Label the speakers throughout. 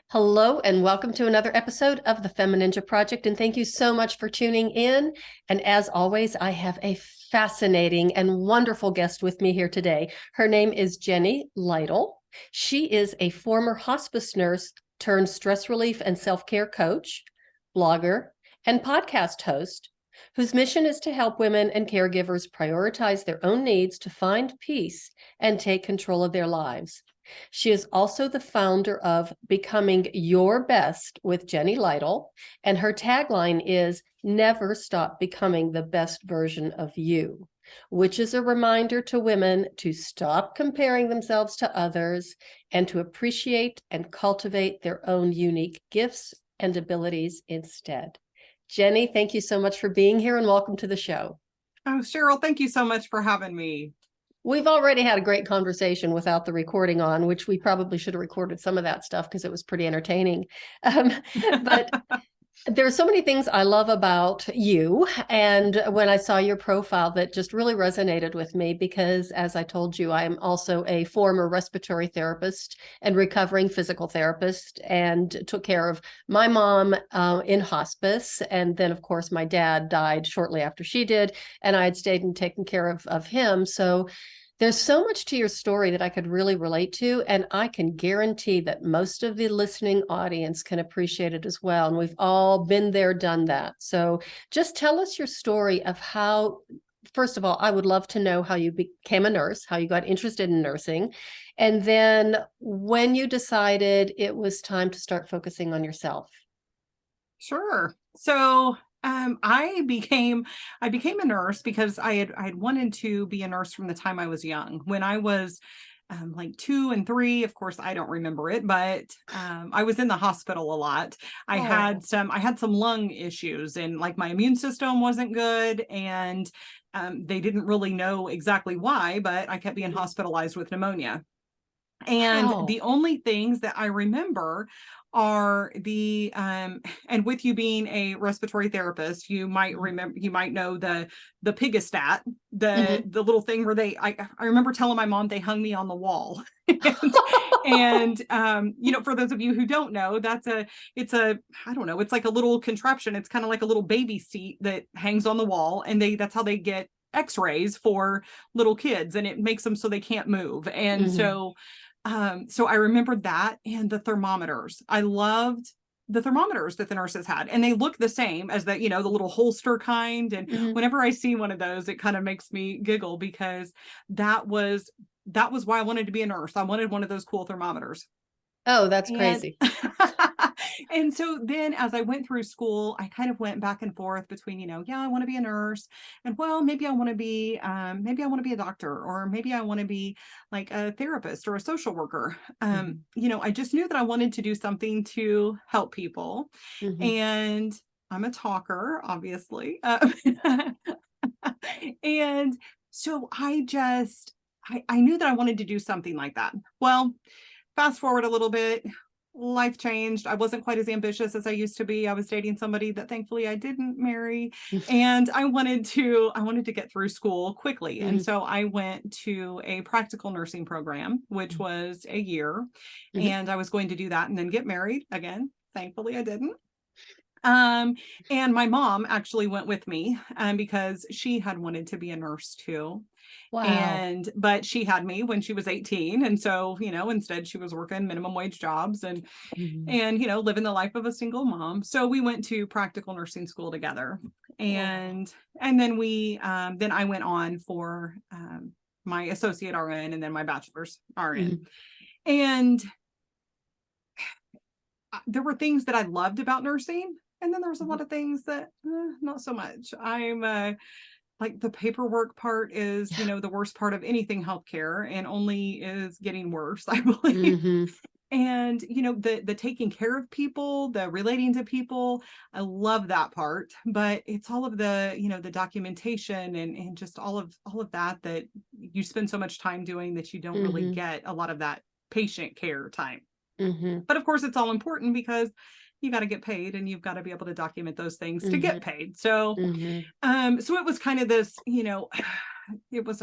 Speaker 1: Hello, and welcome to another episode of the FemiNinja Project. And thank you so much for tuning in. And as always, I have a fascinating and wonderful guest with me here today. Her name is Jenny Lytel. She is a former hospice nurse turned stress relief and self-care coach, blogger, and podcast host, whose mission is to help women and caregivers prioritize their own needs to find peace and take control of their lives. She is also the founder of Becoming Your Best with Jenny Lytel, and her tagline is Never Stop Becoming the Best Version of You, which is a reminder to women to stop comparing themselves to others and to appreciate and cultivate their own unique gifts and abilities instead. Jenny, thank you so much for being here and welcome to the show.
Speaker 2: Oh, Cheryl, thank you so much for having me.
Speaker 1: We've already had a great conversation without the recording on, which we probably should have recorded some of that stuff because it was pretty entertaining. But there are so many things I love about you. And when I saw your profile, that just really resonated with me because, as I told you, I am also a former respiratory therapist and recovering physical therapist and took care of my mom in hospice. And then, of course, my dad died shortly after she did. And I had stayed and taken care of him. So there's so much to your story that I could really relate to, and I can guarantee that most of the listening audience can appreciate it as well. And we've all been there, done that. So just tell us your story of how, first of all, I would love to know how you became a nurse, how you got interested in nursing, and then when you decided it was time to start focusing on yourself.
Speaker 2: Sure. So I became a nurse because I had wanted to be a nurse from the time I was young. When I was like 2 and 3, of course, I don't remember it, but I was in the hospital a lot. I had some lung issues, and like my immune system wasn't good, and they didn't really know exactly why, but I kept being hospitalized with pneumonia. And
Speaker 1: Wow.
Speaker 2: the only things that I remember are and with you being a respiratory therapist, you might know the pigastat,
Speaker 1: Mhm.
Speaker 2: the little thing where I remember telling my mom they hung me on the wall. And for those of you who don't know, it's a I don't know, it's like a little contraption. It's kind of like a little baby seat that hangs on the wall, and that's how they get x-rays for little kids, and it makes them so they can't move. And
Speaker 1: Mhm.
Speaker 2: so I remembered that, and the thermometers. I loved the thermometers that the nurses had, and they look the same as the little holster kind. And
Speaker 1: Mhm.
Speaker 2: whenever I see one of those, it kind of makes me giggle because that was why I wanted to be a nurse. I wanted one of those cool thermometers.
Speaker 1: Oh, that's
Speaker 2: And
Speaker 1: crazy.
Speaker 2: and so then as I went through school, I kind of went back and forth between, yeah, I want to be a nurse, and well, maybe I want to be a doctor, or maybe I want to be like a therapist or a social worker.
Speaker 1: Mhm.
Speaker 2: I just knew that I wanted to do something to help people.
Speaker 1: Mhm.
Speaker 2: And I'm a talker, obviously. And so I knew that I wanted to do something like that. Well, fast forward a little bit, life changed. I wasn't quite as ambitious as I used to be. I was dating somebody that thankfully I didn't marry, and I wanted to get through school quickly. And
Speaker 1: Mhm.
Speaker 2: so I went to a practical nursing program, which was a year,
Speaker 1: Mhm.
Speaker 2: and I was going to do that and then get married again. Thankfully I didn't. Um, and my mom actually went with me, because she had wanted to be a nurse too.
Speaker 1: Wow.
Speaker 2: But she had me when she was 18. And so, instead she was working minimum wage jobs, and,
Speaker 1: Mhm.
Speaker 2: living the life of a single mom. So we went to practical nursing school together.
Speaker 1: Wow.
Speaker 2: And then I went on for, my associate RN, and then my bachelor's RN.
Speaker 1: Mhm.
Speaker 2: And there were things that I loved about nursing. And then there was a
Speaker 1: Mhm.
Speaker 2: lot of things that not so much. I'm like the paperwork part is, the worst part of anything healthcare, and only is getting worse, I believe.
Speaker 1: Mhm.
Speaker 2: And the taking care of people, the relating to people, I love that part. But it's all of the documentation, and just all of that you spend so much time doing that you don't really
Speaker 1: Mhm.
Speaker 2: get a lot of that patient care time.
Speaker 1: Mhm.
Speaker 2: But of course, it's all important because you got to get paid, and you've got to be able to document those things to get
Speaker 1: Mhm.
Speaker 2: paid. So
Speaker 1: Mhm.
Speaker 2: so it was kind of this, it was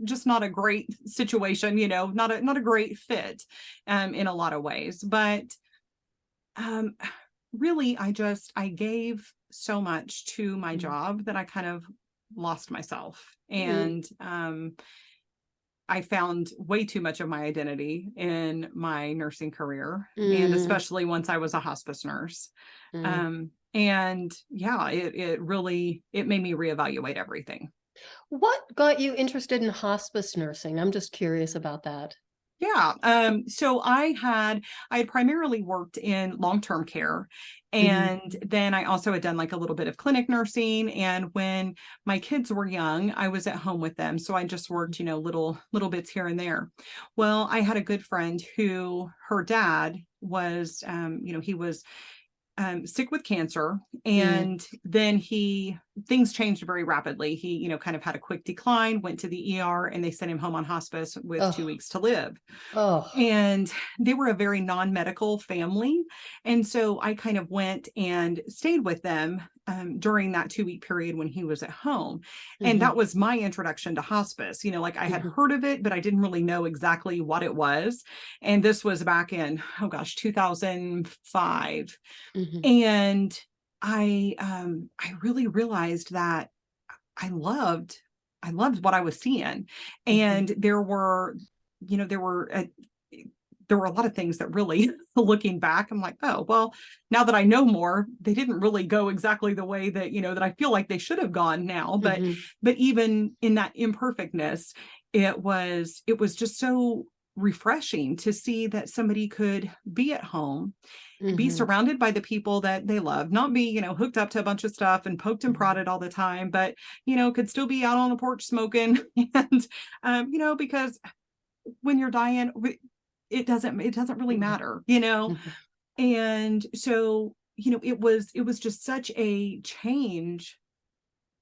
Speaker 2: just not a great situation, not a great fit in a lot of ways. But really, I gave so much to my job that I kind of lost myself. And I found way too much of my identity in my nursing career, and especially once I was a hospice nurse. And yeah, it really, it made me reevaluate everything.
Speaker 1: What got you interested in hospice nursing? I'm just curious about that.
Speaker 2: Yeah. So I had primarily worked in long-term care. And then I also had done like a little bit of clinic nursing. And when my kids were young, I was at home with them. So I just worked, little bits here and there. Well, I had a good friend who, her dad was, he was sick with cancer. And then things changed very rapidly. He, kind of had a quick decline, went to the ER, and they sent him home on hospice with 2 weeks to live. And they were a very non-medical family. And so I kind of went and stayed with them during that 2-week period when he was at home. And that was my introduction to hospice. Like I had heard of it, but I didn't really know exactly what it was. And this was back in, 2005. And I really realized that I loved what I was seeing. And there were a lot of things that really, looking back, I'm like, oh, well, now that I know more, they didn't really go exactly the way that, that I feel like they should have gone now. But even in that imperfectness, it was just so refreshing to see that somebody could be at home, be surrounded by the people that they love, not be, hooked up to a bunch of stuff and poked and prodded all the time, but, could still be out on the porch smoking. And, because when you're dying, it doesn't really matter, And so, it was just such a change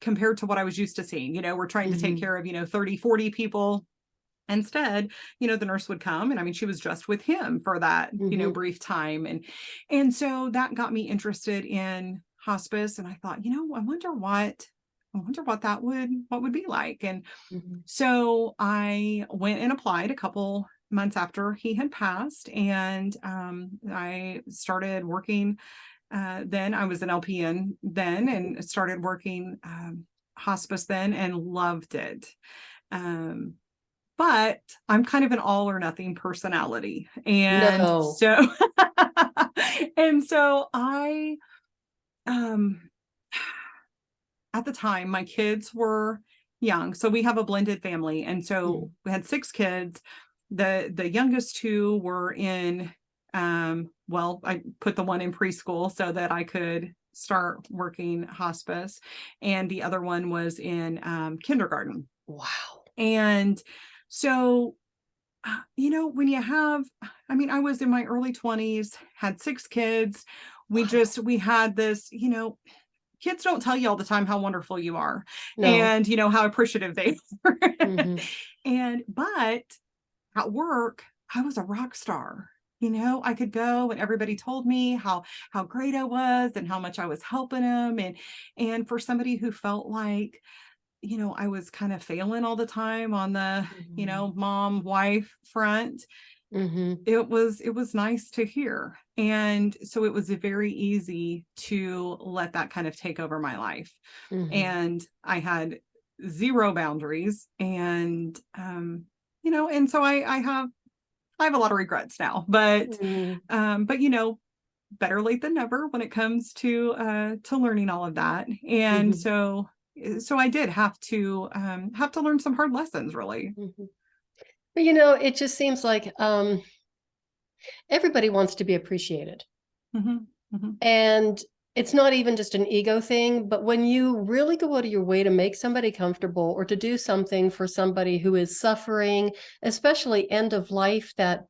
Speaker 2: compared to what I was used to seeing. We're trying to take care of, 30, 40 people. Instead, the nurse would come, and I mean, she was just with him for that, brief time. And so that got me interested in hospice. And I thought, I wonder what what would be like. And so I went and applied a couple months after he had passed, and I started working. Then I was an LPN then, and started working hospice then, and loved it. But I'm kind of an all or nothing personality. And
Speaker 1: No.
Speaker 2: so, I, at the time, my kids were young. So we have a blended family. And so we had 6 kids. The youngest 2 were in, I put the one in preschool so that I could start working hospice. And the other one was in kindergarten.
Speaker 1: Wow.
Speaker 2: And so, when you have, I was in my early 20s, had 6 kids. We had this, kids don't tell you all the time how wonderful you are.
Speaker 1: No.
Speaker 2: And, how appreciative they are. But at work, I was a rock star. I could go, and everybody told me how great I was and how much I was helping them. And for somebody who felt like, I was kind of failing all the time on the, mom, wife front. It was nice to hear. And so it was very easy to let that kind of take over my life. And I had 0 boundaries. And, and so I have a lot of regrets now, but better late than never when it comes to learning all of that. And so I did have to learn some hard lessons, really.
Speaker 1: But it just seems like everybody wants to be appreciated. And it's not even just an ego thing, but when you really go out of your way to make somebody comfortable, or to do something for somebody who is suffering, especially end of life, that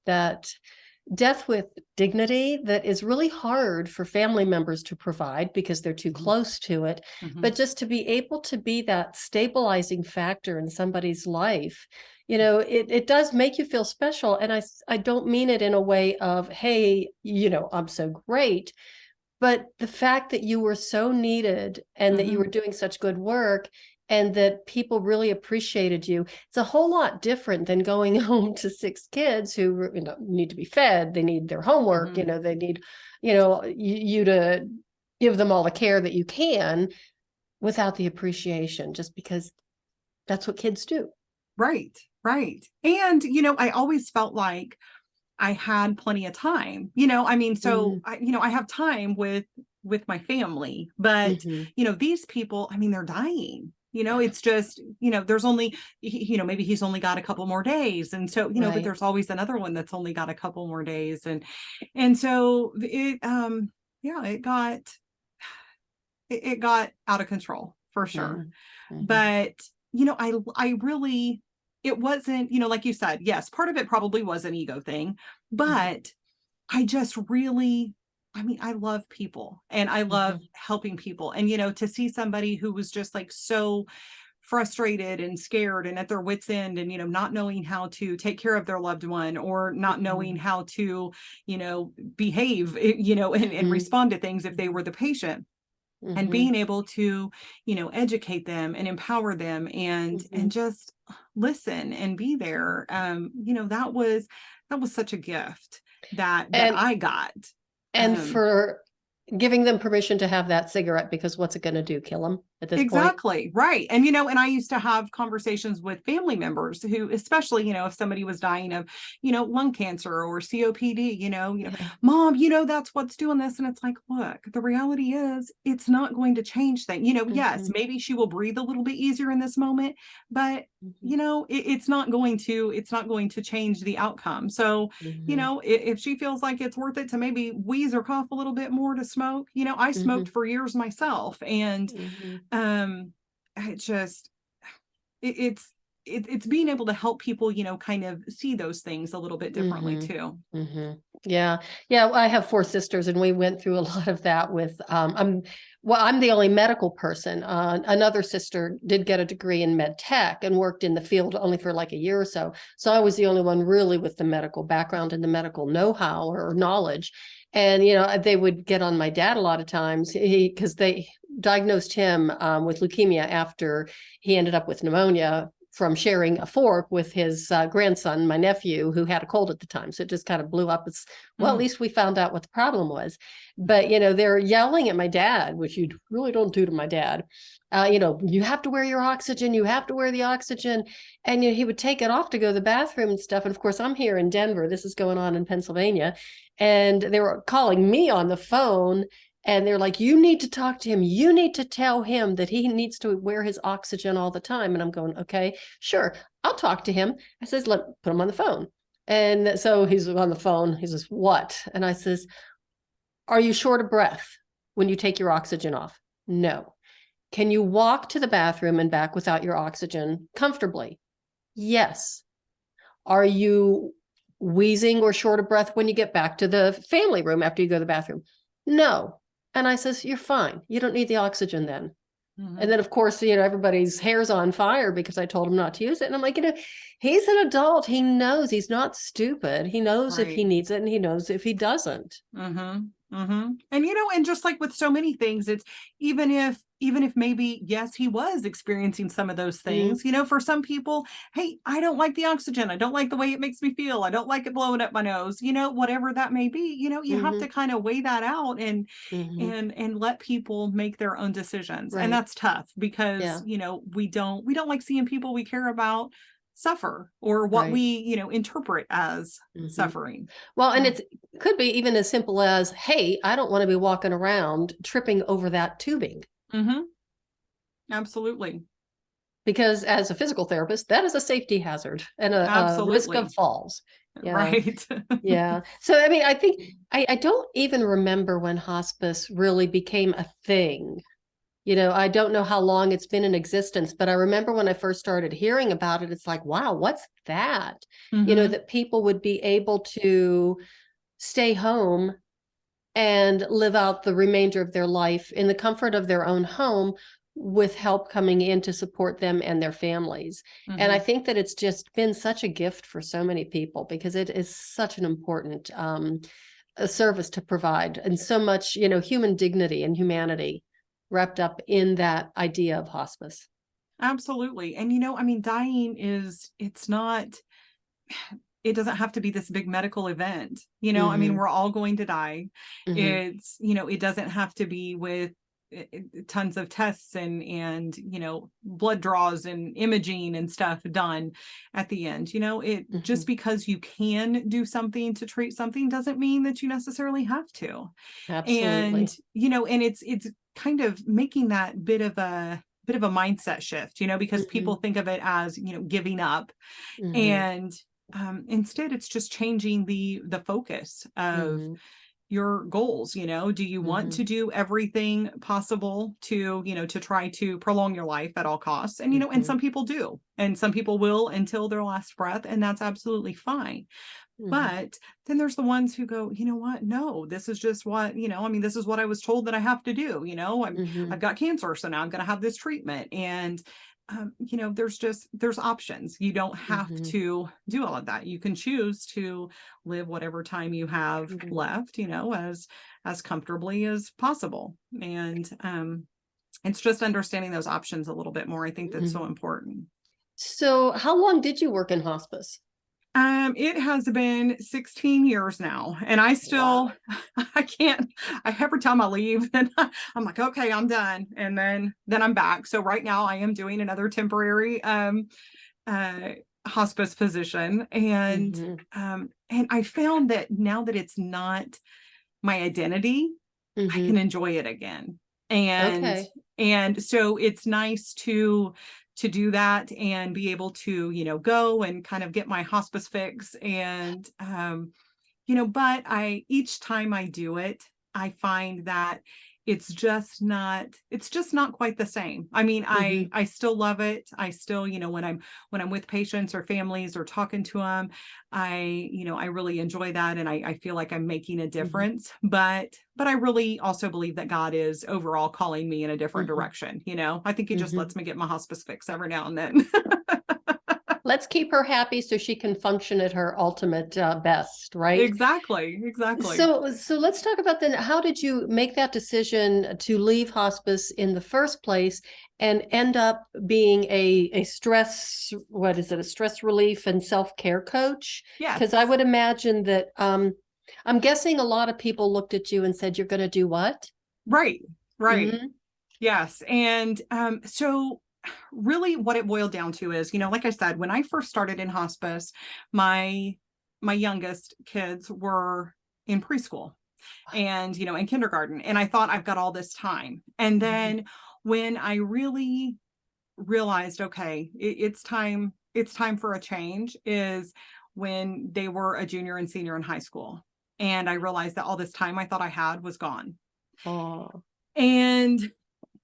Speaker 1: death with dignity, that is really hard for family members to provide because they're too close to it. But just to be able to be that stabilizing factor in somebody's life, it does make you feel special. And I don't mean it in a way of, hey, I'm so great, but the fact that you were so needed and that you were doing such good work, and that people really appreciated you. It's a whole lot different than going home to 6 kids who, you know, need to be fed. They need their homework. You know, they need, you know, you to give them all the care that you can without the appreciation, just because that's what kids do.
Speaker 2: Right. Right. And, you know, I always felt like I had plenty of time, you know, I mean, so I, you know, I have time with my family, but, you know, these people, I mean, they're dying, you know, it's just, you know, there's only, you know, maybe he's only got a couple more days. And so, you know, but
Speaker 1: Right.
Speaker 2: there's always another one that's only got a couple more days. And so yeah, it got out of control for sure. But, you know, I really, it wasn't, you know, like you said, yes, part of it probably was an ego thing, but I just really, I mean, I love people and I love helping people. And, you know, to see somebody who was just like so frustrated and scared and at their wits' end and, you know, not knowing how to take care of their loved one or not knowing how to, you know, behave, you know, and respond to things if they were the patient. And being able to, you know, educate them and empower them and just listen and be there. You know, that was such a gift that
Speaker 1: And
Speaker 2: I got.
Speaker 1: and for giving them permission to have that cigarette, because what's it going to do? Kill them at this point?
Speaker 2: Exactly. Right. And, you know, and I used to have conversations with family members who, especially, you know, if somebody was dying of, you know, lung cancer or COPD,
Speaker 1: Yeah.
Speaker 2: mom, you know, that's what's doing this. And it's like, look, the reality is it's not going to change things. You know, yes, maybe she will breathe a little bit easier in this moment, but you know, it's not going to change the outcome. So, you know, if she feels like it's worth it to maybe wheeze or cough a little bit more to smoke, you know, I smoked for years myself, and it just it's being able to help people, you know, kind of see those things a little bit differently too.
Speaker 1: Yeah. Yeah. I have 4 sisters, and we went through a lot of that with, I'm the only medical person. Another sister did get a degree in med tech and worked in the field only for like a year or so. So I was the only one really with the medical background and the medical know-how or knowledge. And, you know, they would get on my dad a lot of times, because they diagnosed him with leukemia after he ended up with pneumonia from sharing a fork with his grandson, my nephew, who had a cold at the time. So it just kind of blew up. It's, well, at least we found out what the problem was. But, you know, they're yelling at my dad, which you really don't do to my dad. You know, you have to wear your oxygen. You have to wear the oxygen. And, you know, he would take it off to go to the bathroom and stuff. And of course, I'm here in Denver. This is going on in Pennsylvania. And they were calling me on the phone. And they're like, you need to talk to him. You need to tell him that he needs to wear his oxygen all the time. And I'm going, okay, sure, I'll talk to him. I says, put him on the phone. And so he's on the phone. He says, what? And I says, are you short of breath when you take your oxygen off? No. Can you walk to the bathroom and back without your oxygen comfortably? Yes. Are you wheezing or short of breath when you get back to the family room after you go to the bathroom? No. And I says, you're fine. You don't need the oxygen then. And then, of course, you know, everybody's hair's on fire because I told him not to use it. And I'm like, you know, he's an adult. He knows, he's not stupid. He knows if he needs it, and he knows if he doesn't.
Speaker 2: And, you know, and just like with so many things, it's even if maybe, yes, he was experiencing some of those things, you know, for some people, hey, I don't like the oxygen. I don't like the way it makes me feel. I don't like it blowing up my nose, you know, whatever that may be, you know, you have to kind of weigh that out and let people make their own decisions. And that's tough because, you know, we don't like seeing people we care about suffer or what we, you know, interpret as suffering.
Speaker 1: Well, and it could be even as simple as, hey, I don't want to be walking around tripping over that tubing.
Speaker 2: Absolutely.
Speaker 1: Because as a physical therapist, that is a safety hazard and a risk of falls.
Speaker 2: Right.
Speaker 1: Yeah. So, I mean, I think I don't even remember when hospice really became a thing. You know, I don't know how long it's been in existence, but I remember when I first started hearing about it, it's like, wow, what's that? You know, that people would be able to stay home and live out the remainder of their life in the comfort of their own home with help coming in to support them and their families. And I think that it's just been such a gift for so many people because it is such an important a service to provide, and so much, you know, human dignity and humanity wrapped up in that idea of hospice.
Speaker 2: Absolutely. And, I mean, dying it's not, it doesn't have to be this big medical event. I mean,
Speaker 1: Mm-hmm.
Speaker 2: we're all going to die.
Speaker 1: Mm-hmm.
Speaker 2: It doesn't have to be with tons of tests and blood draws and imaging and stuff done at the end. It
Speaker 1: Mm-hmm.
Speaker 2: just because you can do something to treat something doesn't mean that you necessarily have to. And
Speaker 1: Absolutely.
Speaker 2: and it's kind of making that bit of a mindset shift, because
Speaker 1: Mm-hmm.
Speaker 2: people think of it as giving up.
Speaker 1: Mm-hmm.
Speaker 2: And instead it's just changing the focus of
Speaker 1: Mm-hmm.
Speaker 2: your goals. Do you want
Speaker 1: Mm-hmm.
Speaker 2: to do everything possible to try to prolong your life at all costs? And and
Speaker 1: Mm-hmm.
Speaker 2: some people do, and some people will until their last breath, and that's absolutely fine.
Speaker 1: Mm-hmm.
Speaker 2: But then there's the ones who go, you know what? No, this is just what, I mean, this is what I was told that I have to do.
Speaker 1: Mm-hmm.
Speaker 2: I've got cancer, so now I'm going to have this treatment. And, there's options. You don't have
Speaker 1: Mm-hmm.
Speaker 2: to do all of that. You can choose to live whatever time you have
Speaker 1: Mm-hmm.
Speaker 2: left, as comfortably as possible. And, it's just understanding those options a little bit more. I think that's so
Speaker 1: Mm-hmm.
Speaker 2: important.
Speaker 1: So, how long did you work in hospice?
Speaker 2: It has been 16 years now, and I still,
Speaker 1: Wow.
Speaker 2: I can't, every time I leave, and I'm like, okay, I'm done. And then I'm back. So right now I am doing another temporary, uh, hospice position.
Speaker 1: Mm-hmm.
Speaker 2: And I found that now that it's not my identity, I
Speaker 1: Mm-hmm.
Speaker 2: can enjoy it again. And
Speaker 1: Okay.
Speaker 2: and so it's nice to do that and be able to, go and kind of get my hospice fix. And but I each time I do it, I find that it's just not quite the same. I mean,
Speaker 1: Mm-hmm.
Speaker 2: I still love it. I still, when I'm with patients or families or talking to them, I really enjoy that, and I feel like I'm making a
Speaker 1: Mm-hmm.
Speaker 2: difference. But I really also believe that God is overall calling me in a different
Speaker 1: Mm-hmm.
Speaker 2: direction. I think he just
Speaker 1: Mm-hmm.
Speaker 2: lets me get my hospice fix every now and then.
Speaker 1: Let's keep her happy so she can function at her ultimate best, right?
Speaker 2: Exactly, exactly.
Speaker 1: So let's talk about then. How did you make that decision to leave hospice in the first place and end up being a stress, what is it, a stress relief and self-care coach? Because I
Speaker 2: Yes.
Speaker 1: would imagine that I'm guessing a lot of people looked at you and said, "You're going to do what?"
Speaker 2: Right. Right.
Speaker 1: Mm-hmm.
Speaker 2: Yes. And so really what it boiled down to is, like I said, when I first started in hospice, my my youngest kids were in preschool and, in kindergarten. And I thought I've got all this time. And
Speaker 1: Mm-hmm.
Speaker 2: then when I really realized, okay, it's time for a change, is when they were a junior and senior in high school. And I realized that all this time I thought I had was gone.
Speaker 1: Oh.
Speaker 2: And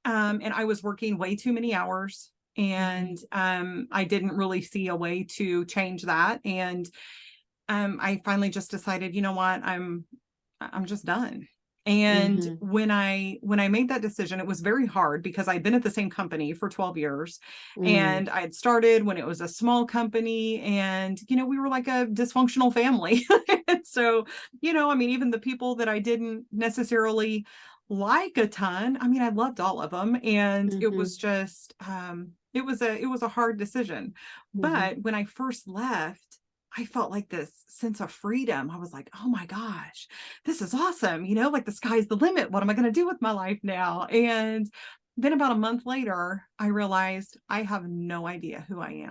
Speaker 2: and I was working way too many hours,
Speaker 1: Mm-hmm.
Speaker 2: and I didn't really see a way to change that. And I finally just decided, you know what, I'm just done. And
Speaker 1: Mm-hmm.
Speaker 2: when I made that decision, it was very hard because I'd been at the same company for 12 years,
Speaker 1: Mm-hmm.
Speaker 2: and I had started when it was a small company, and we were like a dysfunctional family. And so, I mean, even the people that I didn't necessarily like a ton, I mean, I loved all of them, and it
Speaker 1: Mm-hmm.
Speaker 2: was just it was a hard decision.
Speaker 1: Mm-hmm.
Speaker 2: But when I first left, I felt like this sense of freedom. I was like, oh my gosh, this is awesome. Like the sky's the limit. What am I going to do with my life now? And then about a month later, I realized I have no idea who I am.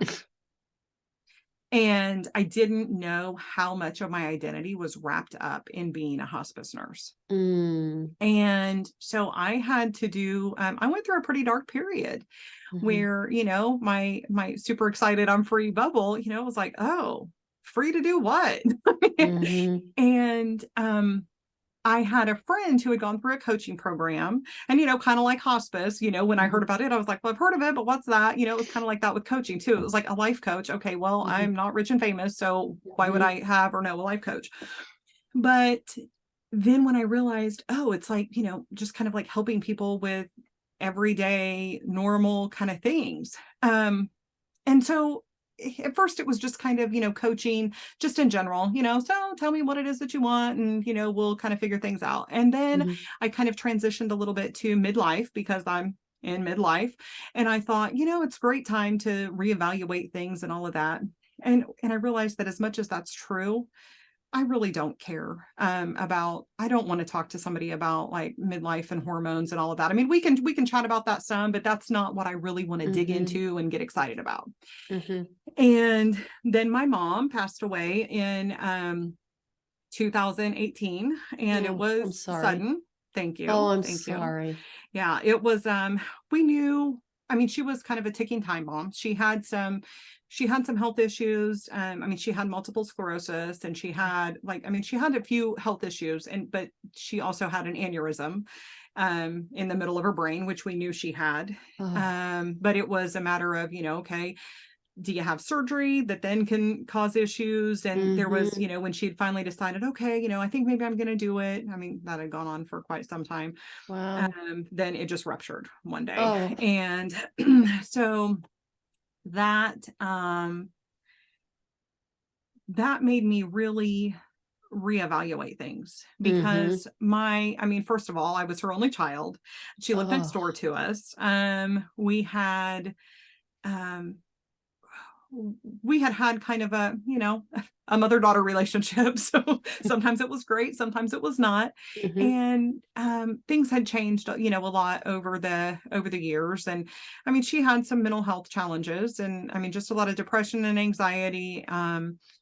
Speaker 2: And I didn't know how much of my identity was wrapped up in being a hospice nurse.
Speaker 1: Mm-hmm.
Speaker 2: And so I had to I went through a pretty dark period
Speaker 1: Mm-hmm.
Speaker 2: where, my super excited I'm free bubble, was like, oh, free to do what?
Speaker 1: Mm-hmm.
Speaker 2: And I had a friend who had gone through a coaching program, and, kind of like hospice, when I heard
Speaker 1: Mm-hmm.
Speaker 2: about it, I was like, well, I've heard of it, but what's that? It was kind of like that with coaching too. It was like a life coach. Okay, well,
Speaker 1: Mm-hmm.
Speaker 2: I'm not rich and famous, so why would
Speaker 1: Mm-hmm.
Speaker 2: I have or know a life coach? But then when I realized, oh, it's like, just kind of like helping people with everyday normal kind of things. And so at first it was just kind of, coaching just in general, so tell me what it is that you want, and, we'll kind of figure things out. And then
Speaker 1: Mm-hmm.
Speaker 2: I kind of transitioned a little bit to midlife because I'm in midlife. And I thought, it's a great time to reevaluate things and all of that. And I realized that as much as that's true, I really don't care I don't want to talk to somebody about like midlife and hormones and all of that. I mean, we can chat about that some, but that's not what I really want to dig
Speaker 1: Mm-hmm.
Speaker 2: into and get excited about.
Speaker 1: Mm-hmm.
Speaker 2: And then my mom passed away in 2018, and it
Speaker 1: Oh, I'm
Speaker 2: was
Speaker 1: sorry.
Speaker 2: sudden. Thank
Speaker 1: Oh,
Speaker 2: you.
Speaker 1: I'm
Speaker 2: Thank you.
Speaker 1: sorry.
Speaker 2: Yeah, it was we knew, I mean, she was kind of a ticking time bomb. She had some health issues. I mean, she had multiple sclerosis, and she had she had a few health issues, but she also had an aneurysm in the middle of her brain, which we knew she had.
Speaker 1: Oh.
Speaker 2: But it was a matter of, okay, do you have surgery that then can cause issues? And there was,
Speaker 1: Mm-hmm.
Speaker 2: when she had finally decided, okay, I think maybe I'm going to do it. I mean, that had gone on for quite some time.
Speaker 1: Wow.
Speaker 2: Then it just ruptured one day.
Speaker 1: Oh.
Speaker 2: And so that, that made me really reevaluate things,
Speaker 1: Mm-hmm.
Speaker 2: because I mean, first of all, I was her only child. She lived next
Speaker 1: Oh.
Speaker 2: door to us. Um, we had kind of a mother-daughter relationship. So sometimes it was great, sometimes it was not.
Speaker 1: Mm-hmm.
Speaker 2: And things had changed, a lot over the years. And I mean, she had some mental health challenges, and I mean, just a lot of depression and anxiety.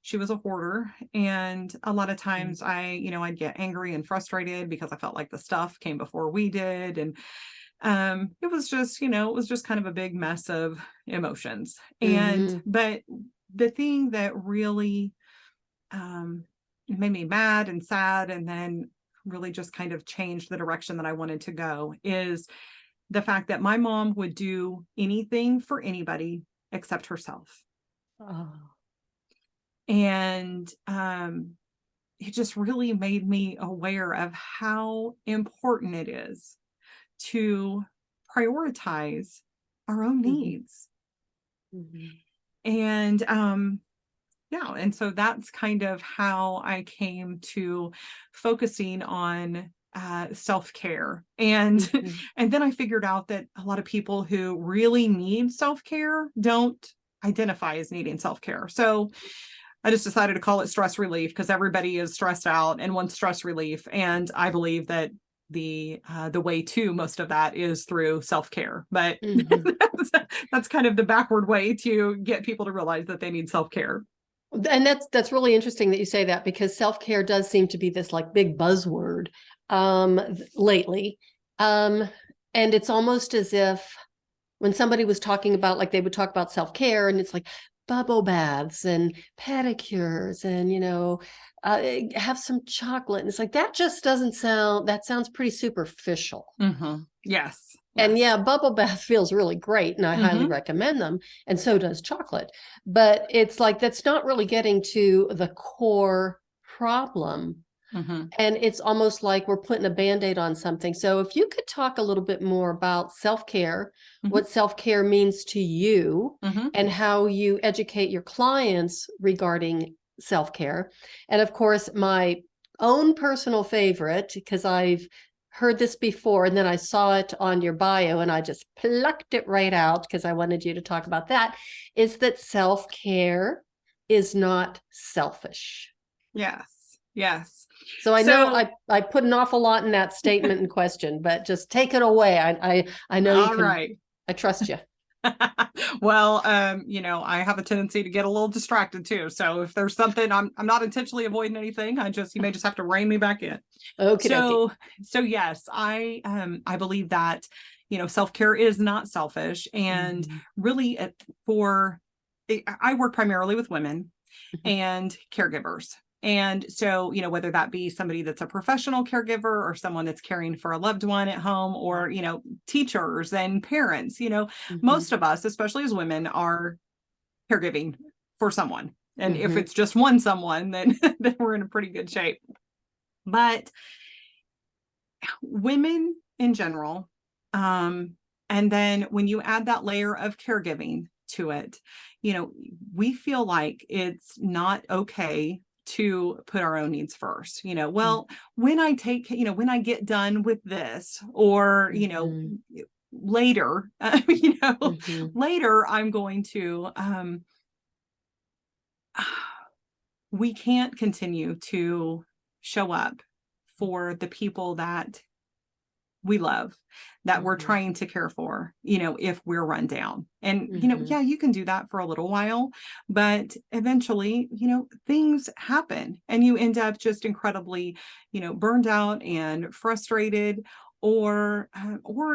Speaker 2: She was a hoarder, and a lot of times I'd get angry and frustrated because I felt like the stuff came before we did. And it was just kind of a big mess of emotions.
Speaker 1: Mm-hmm.
Speaker 2: But the thing that really um made me mad and sad, and then really just kind of changed the direction that I wanted to go, is the fact that my mom would do anything for anybody except herself.
Speaker 1: Oh.
Speaker 2: And it just really made me aware of how important it is to prioritize our own
Speaker 1: Mm-hmm.
Speaker 2: needs.
Speaker 1: Mm-hmm.
Speaker 2: And yeah, and so that's kind of how I came to focusing on self-care. And
Speaker 1: Mm-hmm.
Speaker 2: and then I figured out that a lot of people who really need self-care don't identify as needing self-care. So I just decided to call it stress relief, because everybody is stressed out and wants stress relief. And I believe that the way to most of that is through self-care. But
Speaker 1: Mm-hmm.
Speaker 2: that's kind of the backward way to get people to realize that they need self-care.
Speaker 1: And that's really interesting that you say that, because self-care does seem to be this like big buzzword lately. Um, and it's almost as if when somebody was talking about, like, they would talk about self-care, and it's like bubble baths and pedicures and, have some chocolate. And it's like, that just doesn't sound, that sounds pretty superficial.
Speaker 2: Mm-hmm. Yes.
Speaker 1: And
Speaker 2: Yes.
Speaker 1: yeah, bubble bath feels really great, and I highly
Speaker 2: Mm-hmm.
Speaker 1: recommend them, and so does chocolate. But it's like that's not really getting to the core problem.
Speaker 2: Mm-hmm.
Speaker 1: And it's almost like we're putting a Band-Aid on something. So if you could talk a little bit more about self-care,
Speaker 2: Mm-hmm.
Speaker 1: what self-care means to you,
Speaker 2: Mm-hmm.
Speaker 1: and how you educate your clients regarding self-care. And of course, my own personal favorite, because I've heard this before and then I saw it on your bio and I just plucked it right out because I wanted you to talk about that, is that self-care is not selfish.
Speaker 2: Yes. Yes.
Speaker 1: So I know
Speaker 2: So,
Speaker 1: I put an awful lot in that statement and question, but just take it away. I know you
Speaker 2: all
Speaker 1: can.
Speaker 2: right.
Speaker 1: I trust you.
Speaker 2: Well, I have a tendency to get a little distracted too. So if there's something, I'm not intentionally avoiding anything. You may just have to rein me back in.
Speaker 1: Okie dokie.
Speaker 2: So yes, I believe that, self-care is not selfish. And
Speaker 1: Mhm.
Speaker 2: really, I work primarily with women
Speaker 1: Mhm.
Speaker 2: and caregivers. And so, whether that be somebody that's a professional caregiver, or someone that's caring for a loved one at home, or, teachers and parents, most
Speaker 1: Mhm.
Speaker 2: of us, especially as women, are caregiving for someone. And if
Speaker 1: Mhm.
Speaker 2: it's just one someone, then, then we're in a pretty good shape. But women in general, um, and then when you add that layer of caregiving to it, we feel like it's not okay to put our own needs first.
Speaker 1: Mhm.
Speaker 2: Well, when I get done with this, or,
Speaker 1: Mhm.
Speaker 2: later,
Speaker 1: Mhm.
Speaker 2: later I'm going to, we can't continue to show up for the people that we love, that we're
Speaker 1: Mhm.
Speaker 2: trying to care for, if we're run down. And,
Speaker 1: Mhm.
Speaker 2: yeah, you can do that for a little while, but eventually, things happen and you end up just incredibly, burned out and frustrated, or,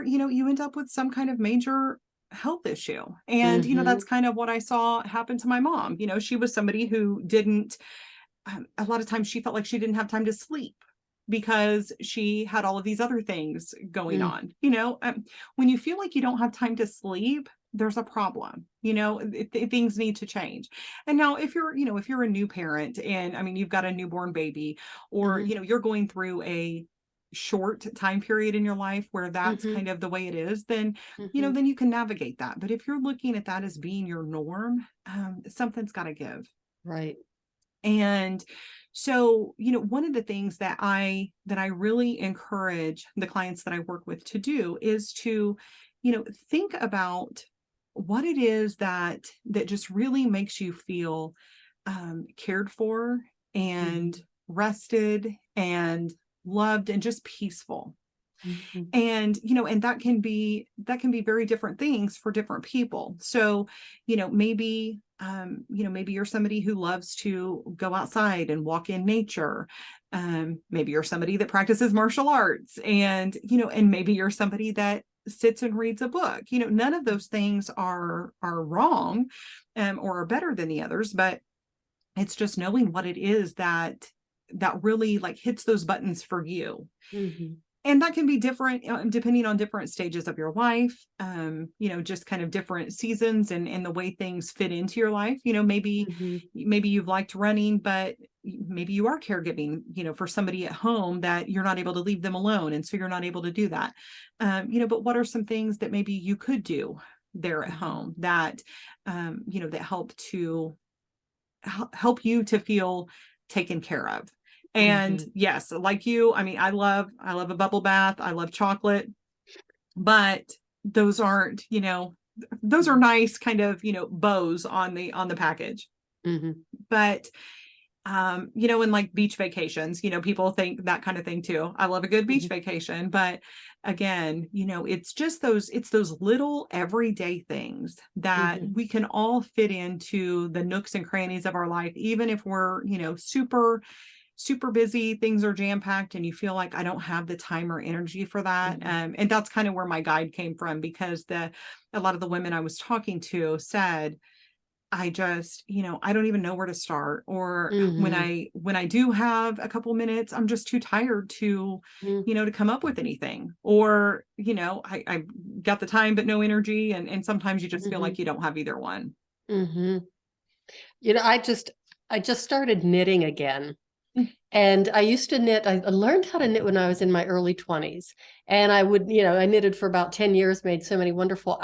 Speaker 2: you end up with some kind of major health issue. And, that's
Speaker 1: Mhm.
Speaker 2: kind of what I saw happen to my mom. She was somebody who didn't, a lot of times she felt like she didn't have time to sleep because she had all of these other things going
Speaker 1: Mm.
Speaker 2: on. When you feel like you don't have time to sleep, there's a problem. Things need to change. And now if you're a new parent and I mean you've got a newborn baby, or
Speaker 1: Mhm.
Speaker 2: you're going through a short time period in your life where that's
Speaker 1: Mhm.
Speaker 2: kind of the way it is, then
Speaker 1: Mhm.
Speaker 2: then you can navigate that. But if you're looking at that as being your norm, something's got to give.
Speaker 1: Right.
Speaker 2: And so, one of the things that I really encourage the clients that I work with to do is to, think about what it is that just really makes you feel cared for and
Speaker 1: Mhm.
Speaker 2: rested and loved and just peaceful.
Speaker 1: Mhm.
Speaker 2: And that can be very different things for different people. So maybe you're somebody who loves to go outside and walk in nature. Maybe you're somebody that practices martial arts, and maybe you're somebody that sits and reads a book. None of those things are wrong, or are better than the others, but it's just knowing what it is that really like hits those buttons for you.
Speaker 1: Mhm.
Speaker 2: And that can be different, depending on different stages of your life, just kind of different seasons and the way things fit into your life.
Speaker 1: Mhm.
Speaker 2: Maybe you've liked running, but maybe you are caregiving, for somebody at home that you're not able to leave them alone. And so you're not able to do that. But what are some things that maybe you could do there at
Speaker 1: Mhm.
Speaker 2: home that, that help you to feel taken care of? And
Speaker 1: Mhm.
Speaker 2: yes, like you, I mean, I love a bubble bath. I love chocolate, but those aren't, those are
Speaker 1: Mhm.
Speaker 2: nice kind of, bows on the package.
Speaker 1: Mhm.
Speaker 2: But and like beach vacations, people think that kind of thing too. I love a good beach
Speaker 1: Mhm.
Speaker 2: vacation, but again, it's those little everyday things that
Speaker 1: Mhm.
Speaker 2: we can all fit into the nooks and crannies of our life, even if we're, super super busy, things are jam packed, and you feel like I don't have the time or energy for that.
Speaker 1: Mhm.
Speaker 2: And that's kind of where my guide came from, because a lot of the women I was talking to said, I just, I don't even know where to start. Or when
Speaker 1: Mhm.
Speaker 2: I do have a couple minutes, I'm just too tired to,
Speaker 1: Mhm.
Speaker 2: to come up with anything. Or, I got the time but no energy. And sometimes you just feel like
Speaker 1: Mhm.
Speaker 2: you don't have either one.
Speaker 1: Mhm. I just started knitting again. And I used to knit. I learned how to knit when I was in my early 20s. And I knitted for about 10 years, made so many wonderful,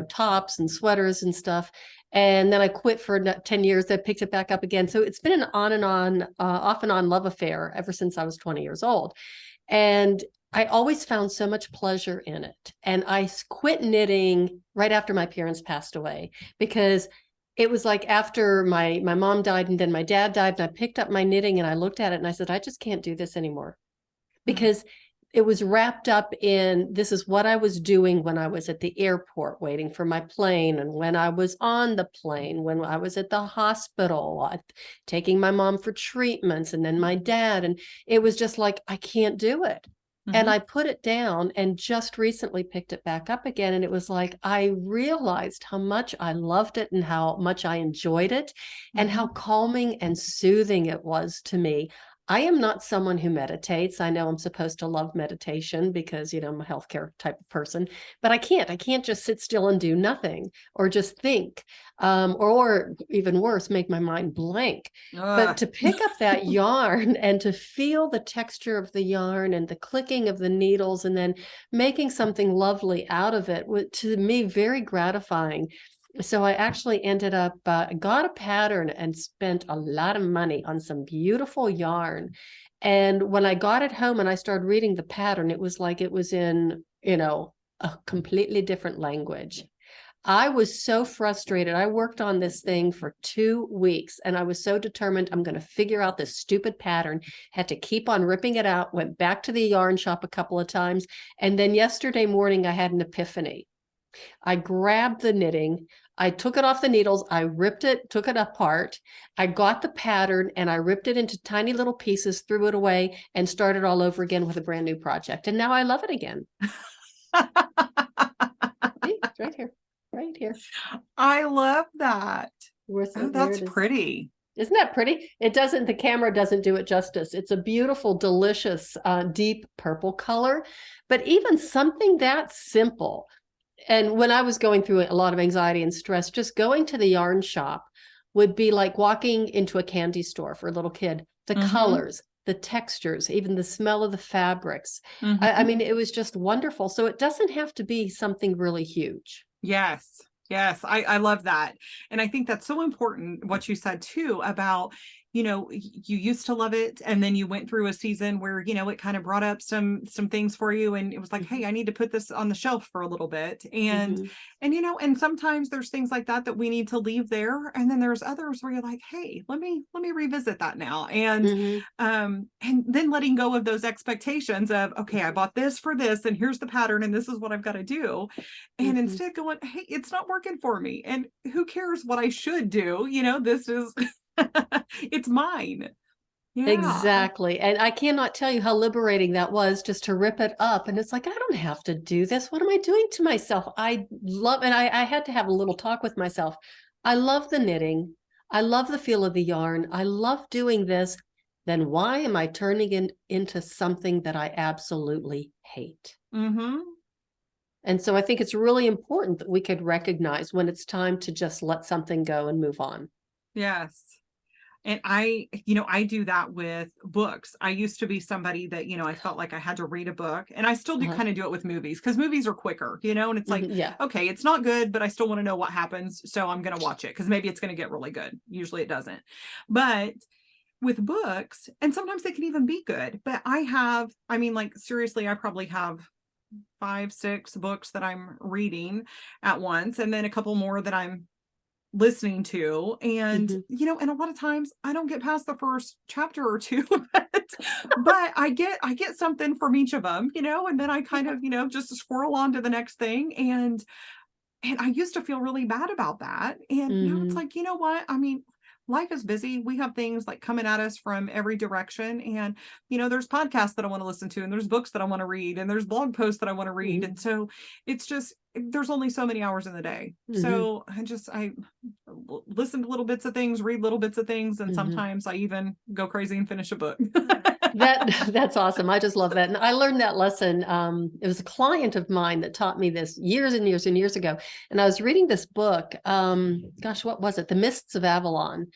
Speaker 1: tops and sweaters and stuff. And then I quit for 10 years. I picked it back up again. So it's been an on and on, off and on love affair ever since I was 20 years old. And I always found so much pleasure in it. And I quit knitting right after my parents passed away, because it was like after my mom died and then my dad died, and I picked up my knitting and I looked at it and I said, I just can't do this anymore,
Speaker 2: Mm,
Speaker 1: because it was wrapped up in, this is what I was doing when I was at the airport waiting for my plane, and when I was on the plane, when I was at the hospital, taking my mom for treatments, and then my dad. And it was just like, I can't do it. And
Speaker 2: mhm,
Speaker 1: I put it down and just recently picked it back up again. And it was like, I realized how much I loved it and how much I enjoyed it and how
Speaker 2: mhm,
Speaker 1: calming and soothing it was to me. I am not someone who meditates. I know I'm supposed to love meditation because, I'm a healthcare type of person, but I can't. I can't just sit still and do nothing or just think, or even worse, make my mind blank. But
Speaker 2: ugh,
Speaker 1: to pick up that yarn and to feel the texture of the yarn and the clicking of the needles and then making something lovely out of it was, to me, very gratifying. So I actually ended up, got a pattern and spent a lot of money on some beautiful yarn. And when I got it home and I started reading the pattern, it was like it was in, a completely different language. I was so frustrated. I worked on this thing for 2 weeks and I was so determined I'm going to figure out this stupid pattern. Had to keep on ripping it out, went back to the yarn shop a couple of times. And then yesterday morning, I had an epiphany. I grabbed the knitting, I took it off the needles, I ripped it, took it apart. I got the pattern and I ripped it into tiny little pieces, threw it away, and started all over again with a brand new project. And now I love it again. See, it's right here. Right here.
Speaker 2: I love that.
Speaker 1: Oh,
Speaker 2: that's pretty.
Speaker 1: Isn't that pretty? It doesn't, the camera doesn't do it justice. It's a beautiful, delicious, deep purple color, but even something that simple. And when I was going through a lot of anxiety and stress, just going to the yarn shop would be like walking into a candy store for a little kid. The colors, the textures, even the smell of the fabrics. I mean, it was just wonderful. So it doesn't have to be something really huge.
Speaker 2: Yes. Yes. I love that. And I think that's so important, what you said too, about, you know, you used to love it. And then you went through a season where, you know, it kind of brought up some things for you. And it was like, hey, I need to put this on the shelf for a little bit. And, you know, and sometimes there's things like that we need to leave there. And then there's others where you're like, hey, let me revisit that now. And then letting go of those expectations of, okay, I bought this for this, and here's the pattern, and this is what I've got to do. And instead going, hey, it's not working for me. And who cares what I should do? You know, this is, it's mine. Yeah.
Speaker 1: Exactly. And I cannot tell you how liberating that was, just to rip it up. And it's like, I don't have to do this. What am I doing to myself? I love, and I had to have a little talk with myself. I love the knitting. I love the feel of the yarn. I love doing this. Then why am I turning it into something that I absolutely hate? And so I think it's really important that we could recognize when it's time to just let something go and move on.
Speaker 2: Yes. And I do that with books. I used to be somebody that, you know, I felt like I had to read a book, and I still do kind of do it with movies, because movies are quicker, you know, and it's like, okay, it's not good, but I still want to know what happens. So I'm going to watch it because maybe it's going to get really good. Usually it doesn't. But with books, and sometimes they can even be good, but I mean, like, seriously, I probably have 5, 6 books that I'm reading at once, and then a couple more that I'm listening to. And you know, and a lot of times I don't get past the first chapter or two, but I get something from each of them, you know, and then I kind of, you know, just squirrel on to the next thing. And I used to feel really bad about that. And now it's like, you know what? I mean, life is busy. We have things like coming at us from every direction. And, you know, there's podcasts that I want to listen to, and there's books that I want to read, and there's blog posts that I want to read. And so it's just, there's only so many hours in the day. So I listen to little bits of things, read little bits of things. And sometimes I even go crazy and finish a book.
Speaker 1: That's awesome. I just love that. And I learned that lesson. It was a client of mine that taught me this years and years and years ago. And I was reading this book. Gosh, what was it? The Mists of Avalon.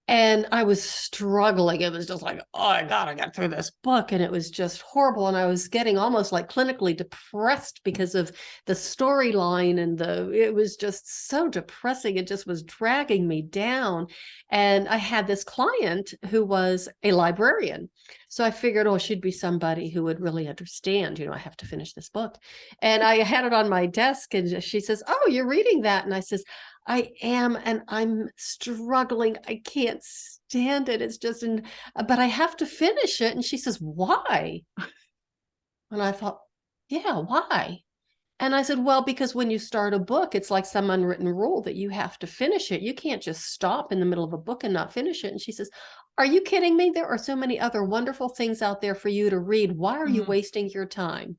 Speaker 1: And I was struggling. It was just like, oh, I gotta get through this book. And it was just horrible. And I was getting almost like clinically depressed because of the storyline, and it was just so depressing. It just was dragging me down. And I had this client who was a librarian. So I figured, oh, she'd be somebody who would really understand, you know, I have to finish this book. And I had it on my desk, and she says, oh, you're reading that? And I says, I am, and I'm struggling. I can't stand it. It's just, but I have to finish it. And she says, why? And I thought, yeah, why? And I said, well, because when you start a book, it's like some unwritten rule that you have to finish it. You can't just stop in the middle of a book and not finish it. And she says, are you kidding me? There are so many other wonderful things out there for you to read. Why are you wasting your time?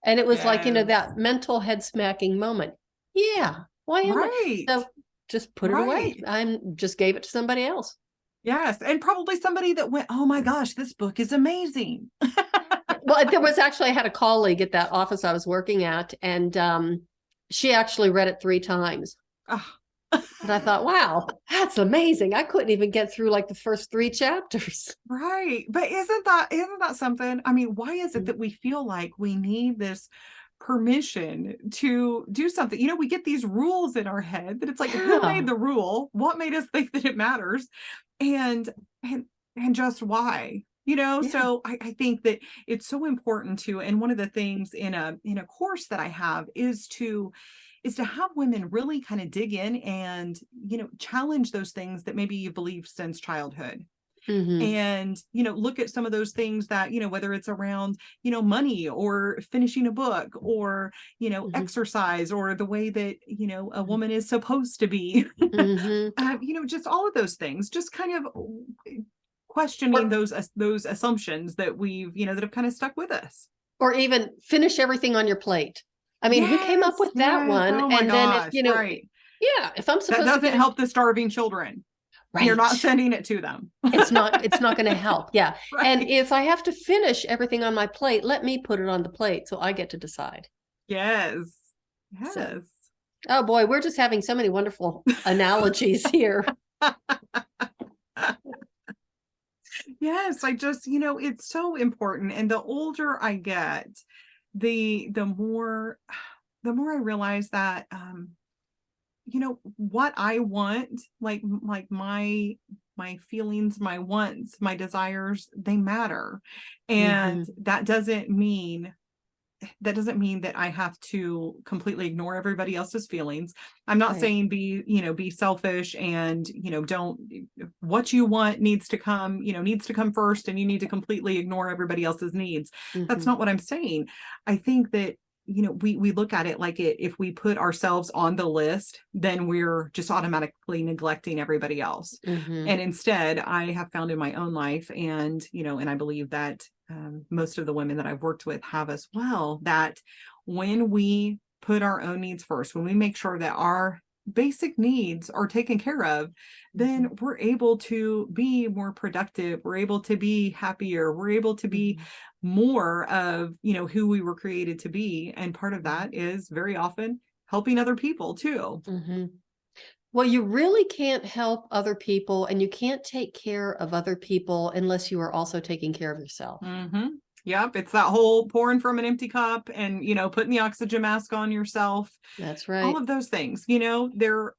Speaker 1: And it was like, you know, that mental head smacking moment. Yeah. Why am I? So just put it away. I just gave it to somebody else.
Speaker 2: Yes. And probably somebody that went, oh my gosh, this book is amazing.
Speaker 1: Well, there was actually, I had a colleague at that office I was working at, and she actually read it 3 times. And I thought, wow, that's amazing. I couldn't even get through like the first 3 chapters.
Speaker 2: Right. But isn't that something? I mean, why is it that we feel like we need this permission to do something? You know, we get these rules in our head that it's like, who made the rule? What made us think that it matters? And just why?
Speaker 1: Yeah.
Speaker 2: So I think that it's so important to, and one of the things in a course that I have is to have women really kind of dig in and, challenge those things that maybe you believed since childhood.
Speaker 1: Hmm.
Speaker 2: And, look at some of those things that, whether it's around, money or finishing a book or,
Speaker 1: Hmm.
Speaker 2: exercise or the way that, a woman is supposed to be,
Speaker 1: Hmm.
Speaker 2: just all of those things, just kind of questioning
Speaker 1: Or
Speaker 2: those assumptions that we've, that have kind of stuck with us.
Speaker 1: or even finish everything on your plate. I mean, who came up
Speaker 2: Yes,
Speaker 1: with that
Speaker 2: yes.
Speaker 1: one?
Speaker 2: Oh my
Speaker 1: And then if,
Speaker 2: gosh, right.
Speaker 1: yeah, if I'm
Speaker 2: That
Speaker 1: supposed to
Speaker 2: doesn't
Speaker 1: finish,
Speaker 2: help the starving children. You're not
Speaker 1: right.
Speaker 2: sending it to them.
Speaker 1: It's not going to help. Yeah. And
Speaker 2: Right.
Speaker 1: if I have to finish everything on my plate, let me put it on the plate so I get to decide.
Speaker 2: Yes.
Speaker 1: So,
Speaker 2: Yes.
Speaker 1: oh boy, we're just having so many wonderful analogies here.
Speaker 2: Yes, I just, it's so important. And the older I get, the more I realize that what I want, like my feelings, my wants, my desires, they matter. And
Speaker 1: Hmm.
Speaker 2: that doesn't mean that I have to completely ignore everybody else's feelings. I'm not
Speaker 1: Right.
Speaker 2: saying be selfish and, don't, what you want needs to come first and you need to completely ignore everybody else's needs. That's
Speaker 1: Hmm.
Speaker 2: not what I'm saying. I think that, we look at it like if we put ourselves on the list, then we're just automatically neglecting everybody else.
Speaker 1: Hmm.
Speaker 2: And instead, I have found in my own life, and I believe that most of the women that I've worked with have as well, that when we put our own needs first, when we make sure that our basic needs are taken care of,
Speaker 1: Hmm.
Speaker 2: then we're able to be more productive. We're able to be happier. We're able to be
Speaker 1: Hmm.
Speaker 2: more of, who we were created to be. And part of that is very often helping other people too.
Speaker 1: Hmm. Well, you really can't help other people and you can't take care of other people unless you are also taking care of yourself.
Speaker 2: Mm-hmm. Yep. It's that whole pouring from an empty cup and, putting the oxygen mask on yourself.
Speaker 1: That's
Speaker 2: All
Speaker 1: right.
Speaker 2: of those things, they're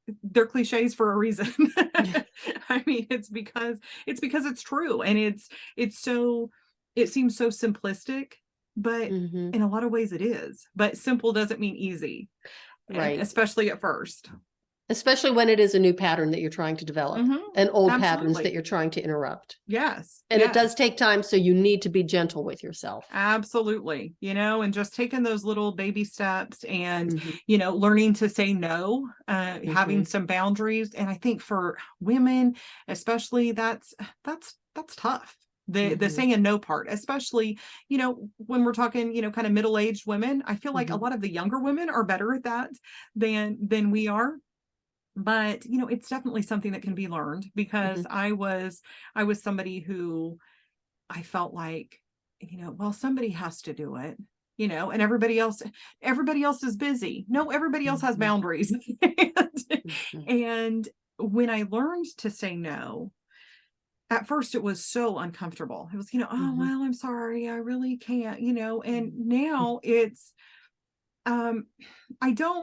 Speaker 2: cliches for a reason. I mean, it's because it's true. And it seems so simplistic, but
Speaker 1: Hmm.
Speaker 2: in a lot of ways it is. But simple doesn't mean easy, and
Speaker 1: Right.
Speaker 2: especially at first.
Speaker 1: Especially when it is a new pattern that you're trying to develop
Speaker 2: Hmm.
Speaker 1: and old patterns that
Speaker 2: Absolutely.
Speaker 1: you're trying to interrupt.
Speaker 2: Yes.
Speaker 1: And it does
Speaker 2: Yes.
Speaker 1: take time, so you need to be gentle with yourself.
Speaker 2: Absolutely. And just taking those little baby steps and,
Speaker 1: Hmm.
Speaker 2: learning to say no, having
Speaker 1: Hmm.
Speaker 2: some boundaries. And I think for women, especially, that's tough. The
Speaker 1: Hmm.
Speaker 2: saying no part, especially, when we're talking, kind of middle-aged women, I feel like a
Speaker 1: Hmm.
Speaker 2: lot of the younger women are better at that than we are. But, it's definitely something that can be learned because
Speaker 1: Hmm.
Speaker 2: I was somebody who I felt like, well, somebody has to do it, and everybody else is busy. No, everybody else has
Speaker 1: Hmm.
Speaker 2: boundaries. and,
Speaker 1: Hmm.
Speaker 2: and when I learned to say no, at first it was so uncomfortable. It was, oh,
Speaker 1: Hmm.
Speaker 2: well, I'm sorry, I really can't, and
Speaker 1: Hmm.
Speaker 2: now um,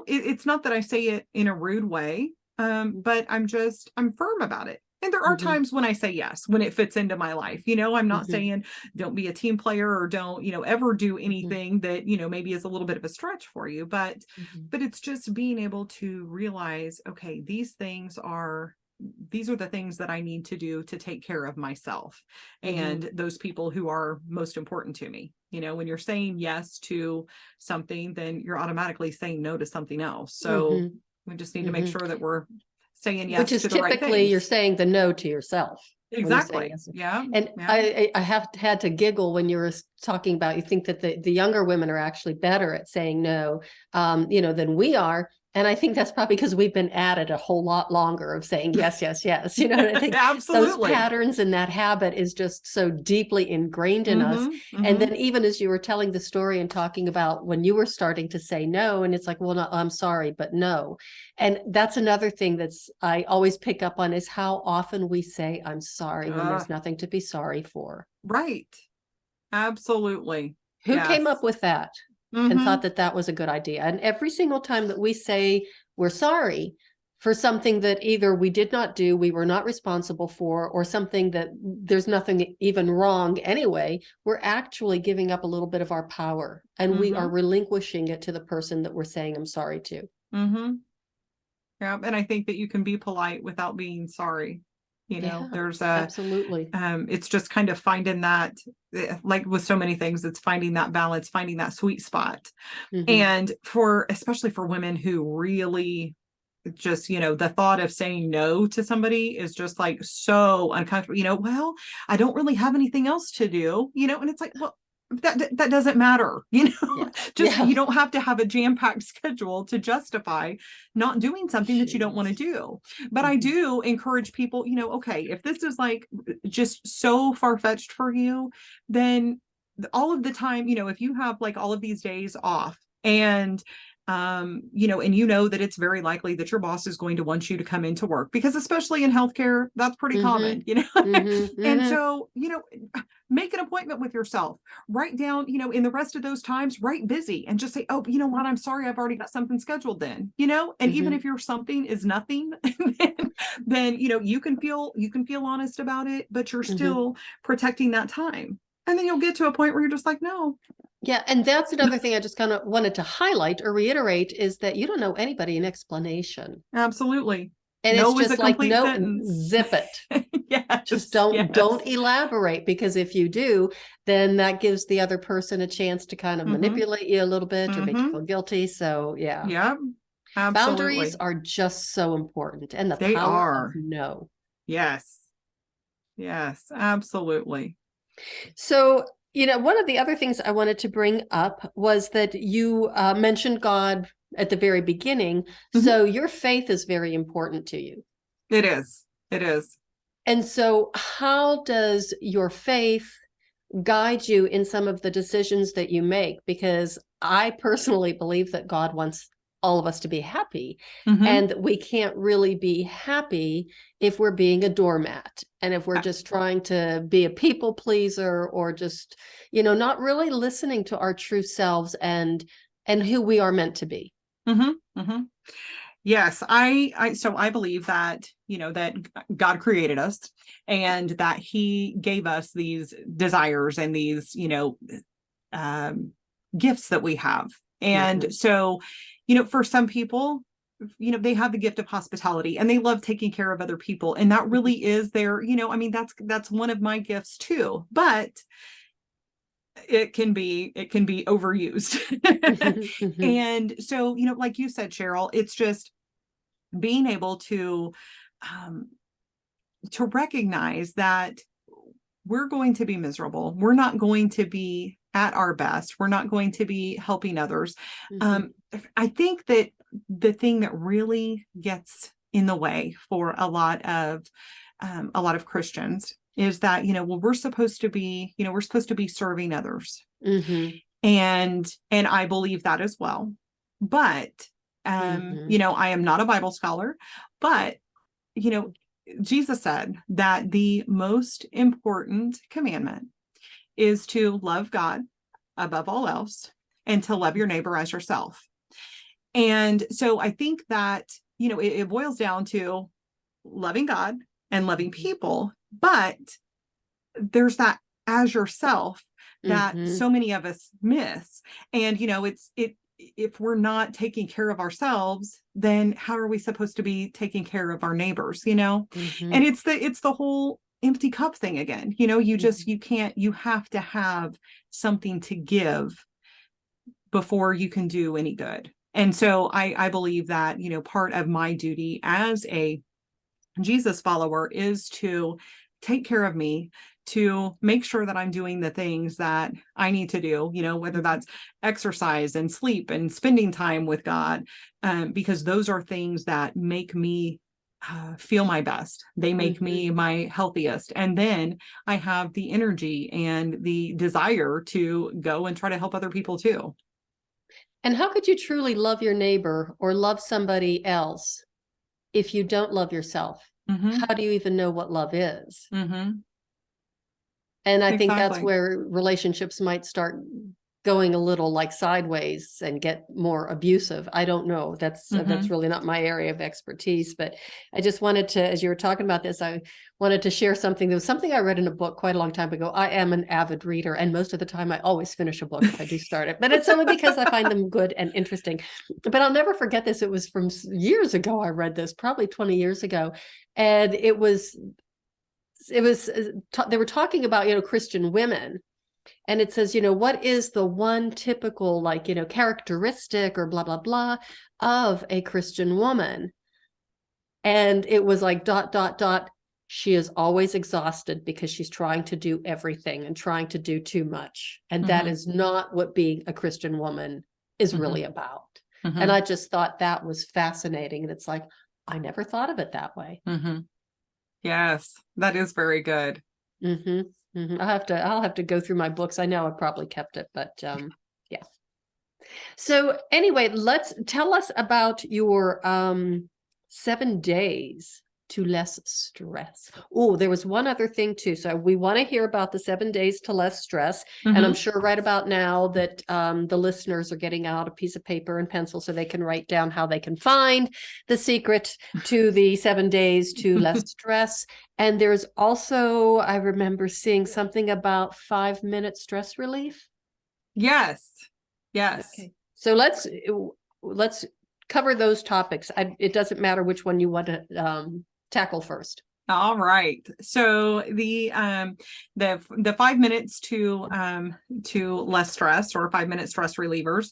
Speaker 2: it's not that I say it in a rude way, but I'm firm about it. And there are
Speaker 1: Hmm.
Speaker 2: times when I say yes, when it fits into my life. I'm not
Speaker 1: Hmm.
Speaker 2: saying don't be a team player or don't, ever do
Speaker 1: Hmm.
Speaker 2: anything that, maybe is a little bit of a stretch for you. But it's just being able to realize, okay, these are the things that I need to do to take care of myself
Speaker 1: Hmm.
Speaker 2: and those people who are most important to me. When you're saying yes to something, then you're automatically saying no to something else. So
Speaker 1: Hmm.
Speaker 2: we just need to make
Speaker 1: Hmm.
Speaker 2: sure that we're saying
Speaker 1: Which
Speaker 2: yes
Speaker 1: is
Speaker 2: to the right
Speaker 1: typically you're
Speaker 2: things.
Speaker 1: saying the no to yourself when you say
Speaker 2: Exactly.
Speaker 1: yes.
Speaker 2: Yeah.
Speaker 1: And
Speaker 2: Yeah.
Speaker 1: I have had to giggle when you were talking about, you think that the younger women are actually better at saying no, than we are. And I think that's probably because we've been at it a whole lot longer of saying yes, yes, yes. And I think those
Speaker 2: Absolutely.
Speaker 1: patterns and that habit is just so deeply ingrained in us.
Speaker 2: Mm-hmm.
Speaker 1: And
Speaker 2: Mm-hmm.
Speaker 1: then even as you were telling the story and talking about when you were starting to say no, and it's like, well, no, I'm sorry, but no. And that's another thing that's I always pick up on is how often we say I'm sorry when
Speaker 2: Uh,
Speaker 1: there's nothing to be sorry for.
Speaker 2: right. Absolutely.
Speaker 1: Who came
Speaker 2: Yes.
Speaker 1: up with that and
Speaker 2: Mm-hmm.
Speaker 1: thought that that was a good idea? And every single time that we say we're sorry, for something that either we did not do, we were not responsible for, or something that there's nothing even wrong anyway, we're actually giving up a little bit of our power, and we are relinquishing it to the person that we're saying I'm sorry to.
Speaker 2: Yeah, and I think that you can be polite without being sorry. There's
Speaker 1: absolutely.
Speaker 2: It's just kind of finding that, like with so many things, it's finding that balance, finding that sweet spot. And especially for women who really just, the thought of saying no to somebody is just like so uncomfortable, well, I don't really have anything else to do, and it's like, well, that doesn't matter, just you don't have to have a jam-packed schedule to justify not doing something that you don't want to do. But I do encourage people, okay, if this is like just so far-fetched for you, then all of the time, if you have like all of these days off, and and that it's very likely that your boss is going to want you to come into work, because especially in healthcare, that's pretty common, and so, make an appointment with yourself, write down, in the rest of those times, write busy, and just say, oh, you know what, I'm sorry, I've already got something scheduled then, and even if your something is nothing, then, you can feel honest about it, but you're still protecting that time. And then you'll get to a point where you're just like, no.
Speaker 1: Yeah. And that's another thing I just kind of wanted to highlight or reiterate, is that you don't know anybody an explanation.
Speaker 2: Absolutely.
Speaker 1: And no it's just like, no, sentence. Zip it.
Speaker 2: Yeah.
Speaker 1: Just don't elaborate, because if you do, then that gives the other person a chance to kind of manipulate you a little bit or make you feel guilty. So yeah.
Speaker 2: Yeah. Absolutely.
Speaker 1: Boundaries are just so important, and the power of no.
Speaker 2: Yes. Yes, absolutely.
Speaker 1: So, one of the other things I wanted to bring up was that you mentioned God at the very beginning. So your faith is very important to you.
Speaker 2: It is. It is.
Speaker 1: And so how does your faith guide you in some of the decisions that you make? Because I personally believe that God wants all of us to be happy, and we can't really be happy if we're being a doormat, and if we're just trying to be a people pleaser, or just, not really listening to our true selves and who we are meant to be.
Speaker 2: Yes, I believe that, that God created us, and that he gave us these desires and these, gifts that we have. And so, for some people, they have the gift of hospitality, and they love taking care of other people. And that really is their, that's one of my gifts too, but it can be overused. And so, like you said, Cheryl, it's just being able to recognize that we're going to be miserable. We're not going to be at our best. We're not going to be helping others. I think that the thing that really gets in the way for a lot of Christians is that, we're supposed to be, serving others. And I believe that as well. But, I am not a Bible scholar, but, Jesus said that the most important commandment is to love God above all else, and to love your neighbor as yourself. And so I think that, it boils down to loving God and loving people, but there's that as yourself that so many of us miss. And, if we're not taking care of ourselves, then how are we supposed to be taking care of our neighbors, And it's the whole empty cup thing again. You have to have something to give before you can do any good. And so I believe that, part of my duty as a Jesus follower is to take care of me, to make sure that I'm doing the things that I need to do, whether that's exercise and sleep and spending time with God, because those are things that make me feel my best. They make me my healthiest. And then I have the energy and the desire to go and try to help other people too.
Speaker 1: And how could you truly love your neighbor or love somebody else if you don't love yourself? How do you even know what love is? And I think that's where relationships might start going a little like sideways and get more abusive. I don't know. That's really not my area of expertise, but I just wanted to, as you were talking about this, I wanted to share something. There was something I read in a book quite a long time ago. I am an avid reader, and most of the time I always finish a book if I do start it, but it's only because I find them good and interesting. But I'll never forget this. It was from years ago. I read this, probably 20 years ago. And they were talking about, Christian women. And it says, what is the one typical, like, characteristic or blah, blah, blah of a Christian woman? And it was like, ... She is always exhausted because she's trying to do everything and trying to do too much. And that is not what being a Christian woman is really about. And I just thought that was fascinating. And it's like, I never thought of it that way.
Speaker 2: Yes, that is very good.
Speaker 1: I'll have to go through my books. I know I probably kept it, but yeah. So anyway, tell us about your 7 days to less stress. Oh, there was one other thing too. So we want to hear about the 7 days to less stress. And I'm sure right about now that the listeners are getting out a piece of paper and pencil so they can write down how they can find the secret to the 7 days to less stress. And there's also, I remember seeing something about 5-minute stress relief.
Speaker 2: Yes.
Speaker 1: Okay. So let's cover those topics. It doesn't matter which one you want to tackle first.
Speaker 2: All right. So the 5 minutes to less stress, or 5-minute stress relievers.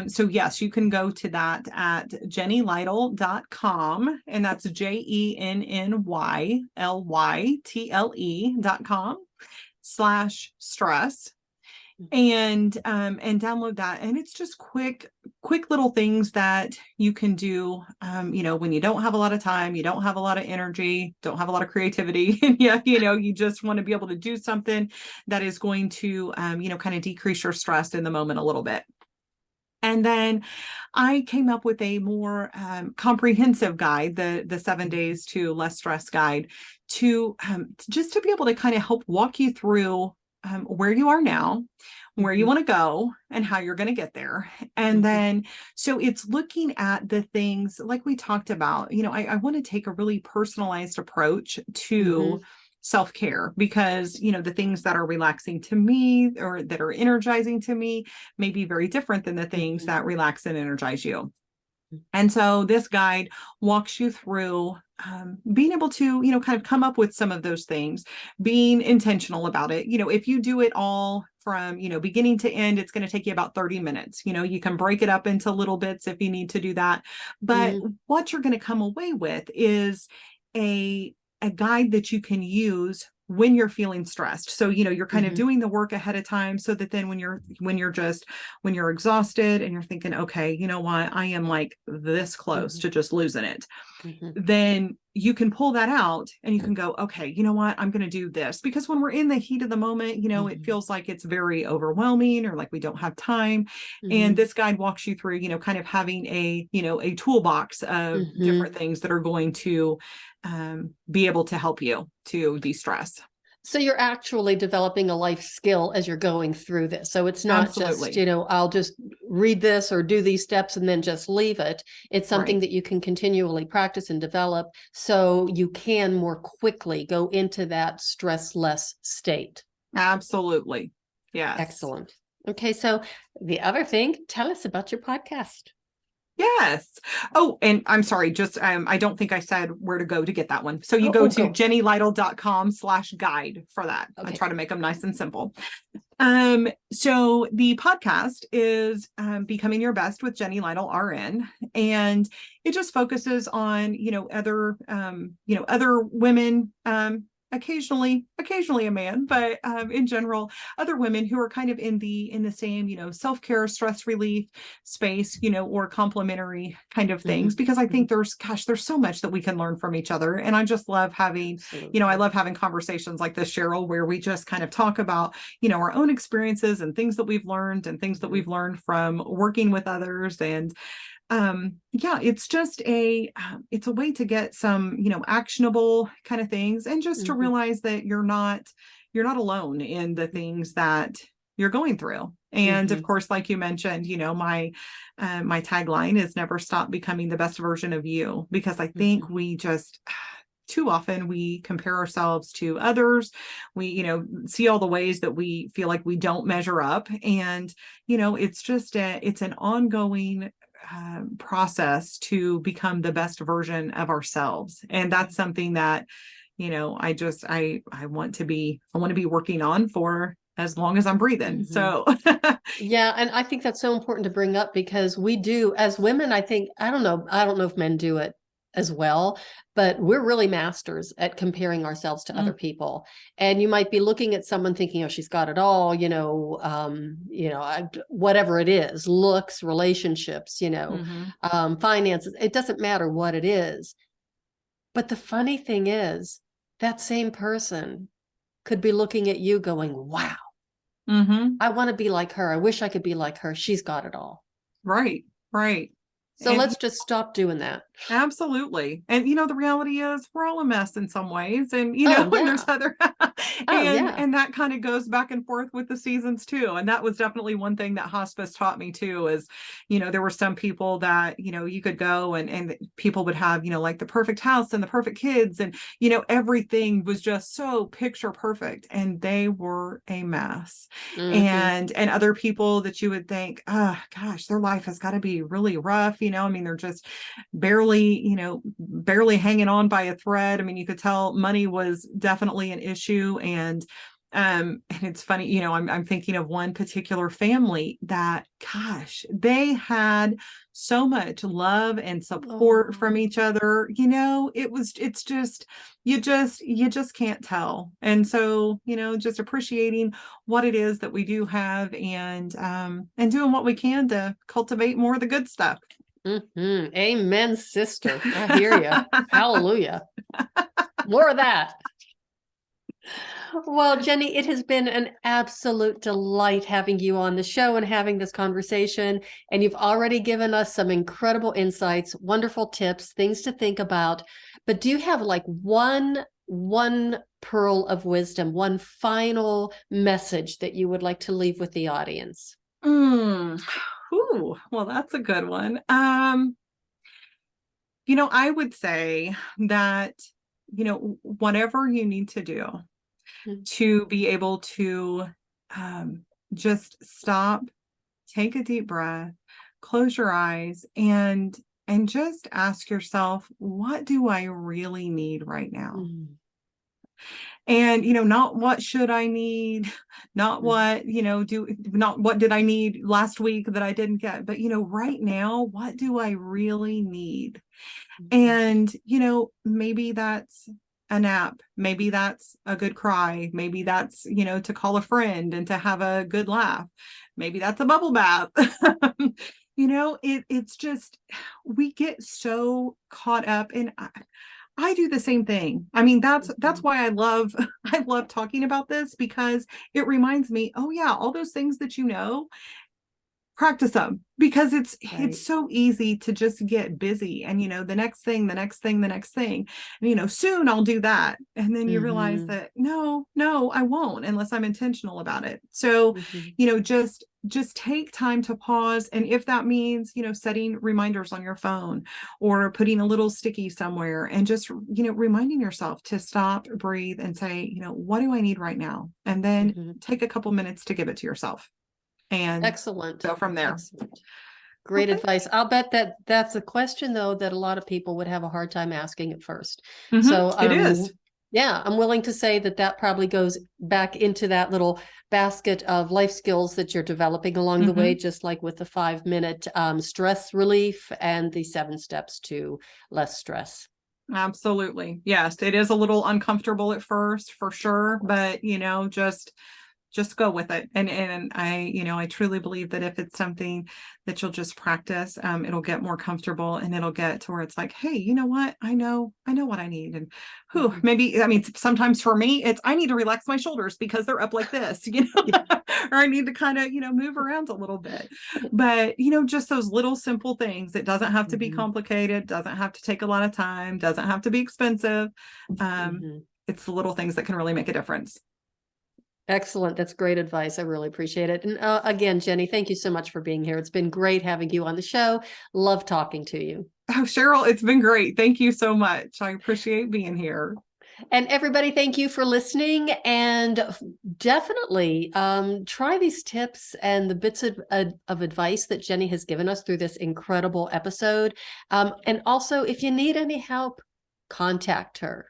Speaker 2: So yes, you can go to that at jennylytle.com, and that's JennyLytle.com/stress. And download that. And it's just quick little things that you can do, when you don't have a lot of time, you don't have a lot of energy, don't have a lot of creativity. Yeah, you just want to be able to do something that is going to, kind of decrease your stress in the moment a little bit. And then I came up with a more comprehensive guide, the 7 days to less stress guide, to just to be able to kind of help walk you through where you are now, where you want to go, and how you're going to get there. And then, so it's looking at the things like we talked about. I want to take a really personalized approach to self-care, because, the things that are relaxing to me or that are energizing to me may be very different than the things that relax and energize you. And so this guide walks you through being able to, kind of come up with some of those things, being intentional about it. If you do it all from, beginning to end, it's going to take you about 30 minutes. You can break it up into little bits if you need to do that. But what you're going to come away with is a guide that you can use when you're feeling stressed. So, you're kind of doing the work ahead of time, so that then when you're exhausted and you're thinking, okay, you know what, I am like this close to just losing it, then you can pull that out and you can go, okay, you know what, I'm going to do this. Because when we're in the heat of the moment, it feels like it's very overwhelming, or like we don't have time. And this guide walks you through, kind of having a toolbox of different things that are going to be able to help you to de-stress.
Speaker 1: So you're actually developing a life skill as you're going through this. So it's not just, I'll just read this or do these steps and then just leave it. It's something that you can continually practice and develop, so you can more quickly go into that stress-less state.
Speaker 2: Absolutely. Yes.
Speaker 1: Excellent. Okay. So the other thing, tell us about your podcast.
Speaker 2: Yes. Oh, and I'm sorry, just I don't think I said where to go to get that one. So you go to jennylytle.com/guide for that. Okay. I try to make them nice and simple. So the podcast is Becoming Your Best with Jenny Lytel RN, and it just focuses on, other women, occasionally a man, but in general, other women who are kind of in the same, self-care, stress relief space, or complementary kind of things, because I think there's so much that we can learn from each other. And I just love having, I love having conversations like this, Cheryl, where we just kind of talk about, our own experiences and things that we've learned and things that we've learned from working with others. And it's just it's a way to get some, actionable kind of things, and just to realize that you're not alone in the things that you're going through. And of
Speaker 1: Mm-hmm.
Speaker 2: course, like you mentioned, my tagline is never stop becoming the best version of you, because I think we just too often we compare ourselves to others. We, see all the ways that we feel like we don't measure up. And, it's just it's an ongoing process to become the best version of ourselves. And that's something that, I want to be working on for as long as I'm breathing.
Speaker 1: Mm-hmm.
Speaker 2: So
Speaker 1: Yeah, and I think that's so important to bring up, because we do, as women, I think, I don't know if men do it as well, but we're really masters at comparing ourselves to other people. And you might be looking at someone thinking, oh, she's got it all, whatever it is, looks, relationships, finances, it doesn't matter what it is. But the funny thing is, that same person could be looking at you going, wow, I want to be like her. I wish I could be like her. She's got it all.
Speaker 2: Right, right.
Speaker 1: So
Speaker 2: And
Speaker 1: let's just stop doing that.
Speaker 2: absolutely. And the reality is we're all a mess in some ways. And
Speaker 1: Oh,
Speaker 2: and there's
Speaker 1: yeah.
Speaker 2: other
Speaker 1: Oh, yeah.
Speaker 2: and that kind of goes back and forth with the seasons too. And that was definitely one thing that hospice taught me too, is, there were some people that, you could go and people would have, like the perfect house and the perfect kids, and, everything was just so picture perfect, and they were a mess.
Speaker 1: Mm-hmm.
Speaker 2: And other people that you would think, oh gosh, their life has got to be really rough. I mean, they're just barely hanging on by a thread. I mean, you could tell money was definitely an issue. And it's funny, I'm thinking of one particular family that, gosh, they had so much love and support from each other. It's just, you just can't tell. And so, just appreciating what it is that we do have, and doing what we can to cultivate more of the good stuff.
Speaker 1: Mm-hmm. Amen, sister. I hear you. Hallelujah. More of that. Well, Jenny, it has been an absolute delight having you on the show and having this conversation. And you've already given us some incredible insights, wonderful tips, things to think about. But do you have like one pearl of wisdom, one final message that you would like to leave with the audience?
Speaker 2: Ooh, well, that's a good one. I would say that, whatever you need to do to be able to just stop, take a deep breath, close your eyes, and just ask yourself, what do I really need right now? And, not what should I need, not what, not what did I need last week that I didn't get, but, right now, what do I really need? And, maybe that's a nap. Maybe that's a good cry. Maybe that's, to call a friend and to have a good laugh. Maybe that's a bubble bath. It's just, we get so caught up in, I do the same thing. I mean, that's why I love talking about this, because it reminds me, oh yeah, all those things that practice them, because it's so easy to just get busy and the next thing, and soon I'll do that, and then you realize that no I won't, unless I'm intentional about it. So just take time to pause, and if that means setting reminders on your phone or putting a little sticky somewhere, and just reminding yourself to stop, breathe, and say, what do I need right now, and then take a couple minutes to give it to yourself. And
Speaker 1: excellent.
Speaker 2: Go from there.
Speaker 1: Excellent. Great advice. I'll bet that's a question, though, that a lot of people would have a hard time asking at first. So
Speaker 2: it is.
Speaker 1: Yeah, I'm willing to say that probably goes back into that little basket of life skills that you're developing along the way, just like with the 5-minute stress relief and the 7 steps to less stress.
Speaker 2: Absolutely. Yes, it is a little uncomfortable at first, for sure, but just go with it. And I truly believe that if it's something that you'll just practice, it'll get more comfortable, and it'll get to where it's like, hey, you know what? I know what I need. And maybe, I mean, sometimes for me, it's, I need to relax my shoulders because they're up like this, or I need to kind of, move around a little bit. But, just those little simple things. It doesn't have to be complicated, doesn't have to take a lot of time, doesn't have to be expensive. It's the little things that can really make a difference.
Speaker 1: Excellent. That's great advice. I really appreciate it. And again, Jenny, thank you so much for being here. It's been great having you on the show. Love talking to you.
Speaker 2: Oh, Cheryl, it's been great. Thank you so much. I appreciate being here.
Speaker 1: And everybody, thank you for listening. And definitely try these tips and the bits of advice that Jenny has given us through this incredible episode. And also, if you need any help, contact her.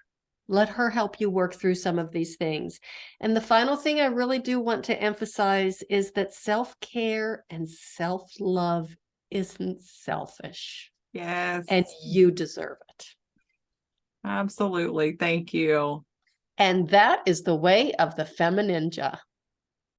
Speaker 1: Let her help you work through some of these things. And the final thing I really do want to emphasize is that self-care and self-love isn't selfish.
Speaker 2: Yes.
Speaker 1: And you deserve it.
Speaker 2: Absolutely. Thank you.
Speaker 1: And that is the way of the FemiNinja.